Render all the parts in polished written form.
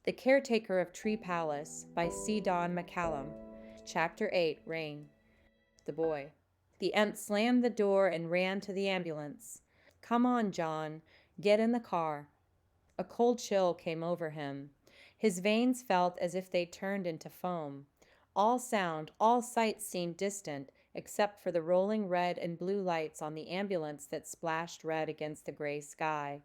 The Caretaker of Tree Palace by C. Don McCallum. Chapter 8, Rain. The boy. The imp slammed the door and ran to the ambulance. "Come on, John. Get in the car." A cold chill came over him. His veins felt as if they turned into foam. All sound, all sight seemed distant, except for the rolling red and blue lights on the ambulance that splashed red against the gray sky.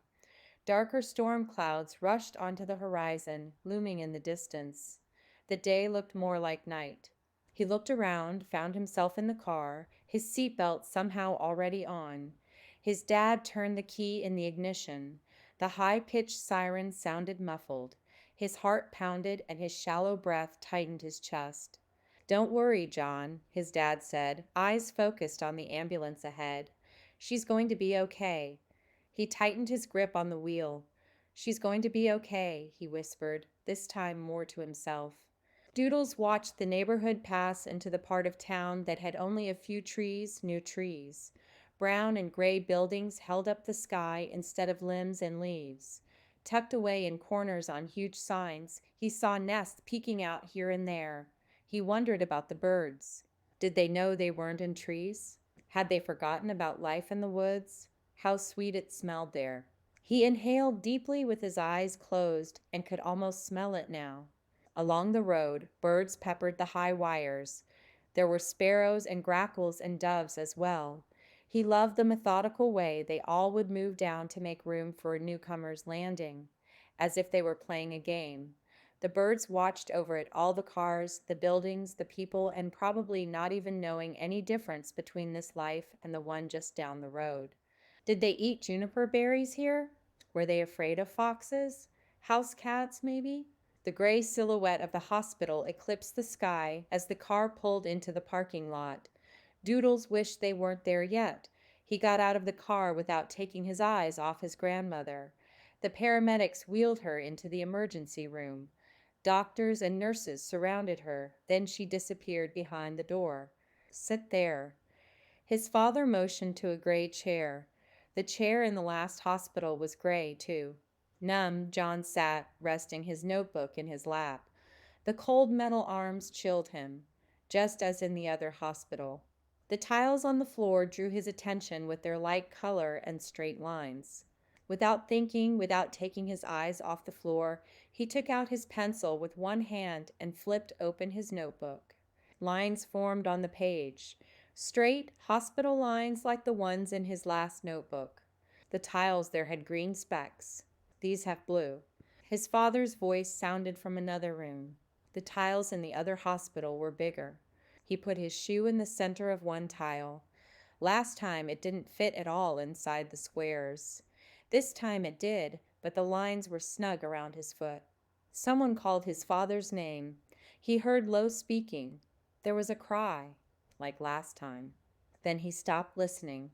Darker storm clouds rushed onto the horizon, looming in the distance. The day looked more like night. He looked around, found himself in the car, his seatbelt somehow already on. His dad turned the key in the ignition. The high-pitched siren sounded muffled. His heart pounded and his shallow breath tightened his chest. "Don't worry, John," his dad said, eyes focused on the ambulance ahead. "She's going to be okay." He tightened his grip on the wheel. "She's going to be okay," he whispered, this time more to himself. Doodles watched the neighborhood pass into the part of town that had only a few trees, new trees. Brown and gray buildings held up the sky instead of limbs and leaves. Tucked away in corners on huge signs, he saw nests peeking out here and there. He wondered about the birds. Did they know they weren't in trees? Had they forgotten about life in the woods? How sweet it smelled there. He inhaled deeply with his eyes closed and could almost smell it now. Along the road, birds peppered the high wires. There were sparrows and grackles and doves as well. He loved the methodical way they all would move down to make room for a newcomer's landing, as if they were playing a game. The birds watched over it all, the cars, the buildings, the people, and probably not even knowing any difference between this life and the one just down the road. Did they eat juniper berries here? Were they afraid of foxes? House cats, maybe? The gray silhouette of the hospital eclipsed the sky as the car pulled into the parking lot. Doodles wished they weren't there yet. He got out of the car without taking his eyes off his grandmother. The paramedics wheeled her into the emergency room. Doctors and nurses surrounded her. Then she disappeared behind the door. "Sit there." His father motioned to a gray chair. The chair in the last hospital was gray, too. Numb, John sat, resting his notebook in his lap. The cold metal arms chilled him, just as in the other hospital. The tiles on the floor drew his attention with their light color and straight lines. Without thinking, without taking his eyes off the floor, he took out his pencil with one hand and flipped open his notebook. Lines formed on the page. Straight, hospital lines like the ones in his last notebook. The tiles there had green specks. These have blue. His father's voice sounded from another room. The tiles in the other hospital were bigger. He put his shoe in the center of one tile. Last time it didn't fit at all inside the squares. This time it did, but the lines were snug around his foot. Someone called his father's name. He heard low speaking. There was a cry, like last time. Then he stopped listening.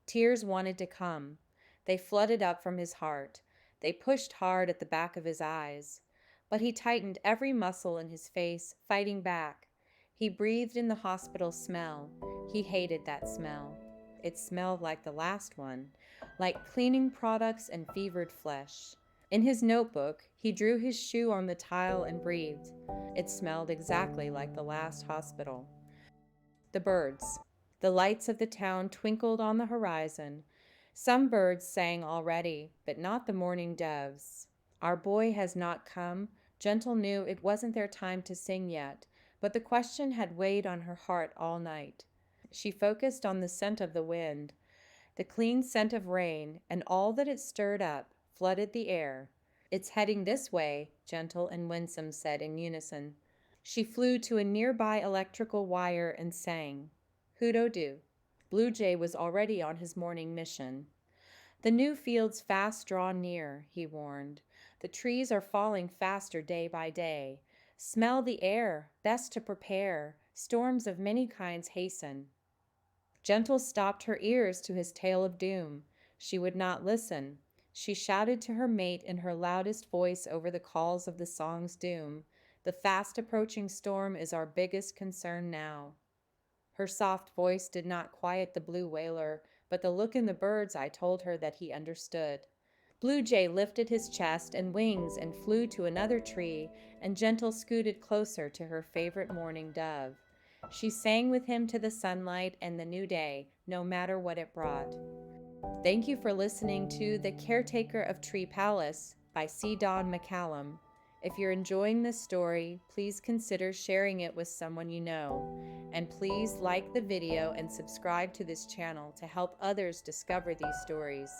Tears wanted to come. They flooded up from his heart. They pushed hard at the back of his eyes. But he tightened every muscle in his face, fighting back. He breathed in the hospital smell. He hated that smell. It smelled like the last one, like cleaning products and fevered flesh. In his notebook, he drew his shoe on the tile and breathed. It smelled exactly like the last hospital. The birds. The lights of the town twinkled on the horizon. Some birds sang already, but not the mourning doves. Our boy has not come. Gentle knew it wasn't their time to sing yet, but the question had weighed on her heart all night. She focused on the scent of the wind, the clean scent of rain, and all that it stirred up, flooded the air. "It's heading this way," Gentle and Winsome said in unison. She flew to a nearby electrical wire and sang. Hoot-o-doo. Blue Jay was already on his morning mission. "The new fields fast draw near," he warned. "The trees are falling faster day by day. Smell the air, best to prepare. Storms of many kinds hasten." Gentle stopped her ears to his tale of doom. She would not listen. She shouted to her mate in her loudest voice over the calls of the song's doom. "The fast approaching storm is our biggest concern now." Her soft voice did not quiet the blue wailer, but the look in the birds' I told her that he understood. Blue Jay lifted his chest and wings and flew to another tree, and Gentle scooted closer to her favorite mourning dove. She sang with him to the sunlight and the new day, no matter what it brought. Thank you for listening to The Caretaker of Tree Palace by C. Don McCallum. If you're enjoying this story, please consider sharing it with someone you know. And please like the video and subscribe to this channel to help others discover these stories.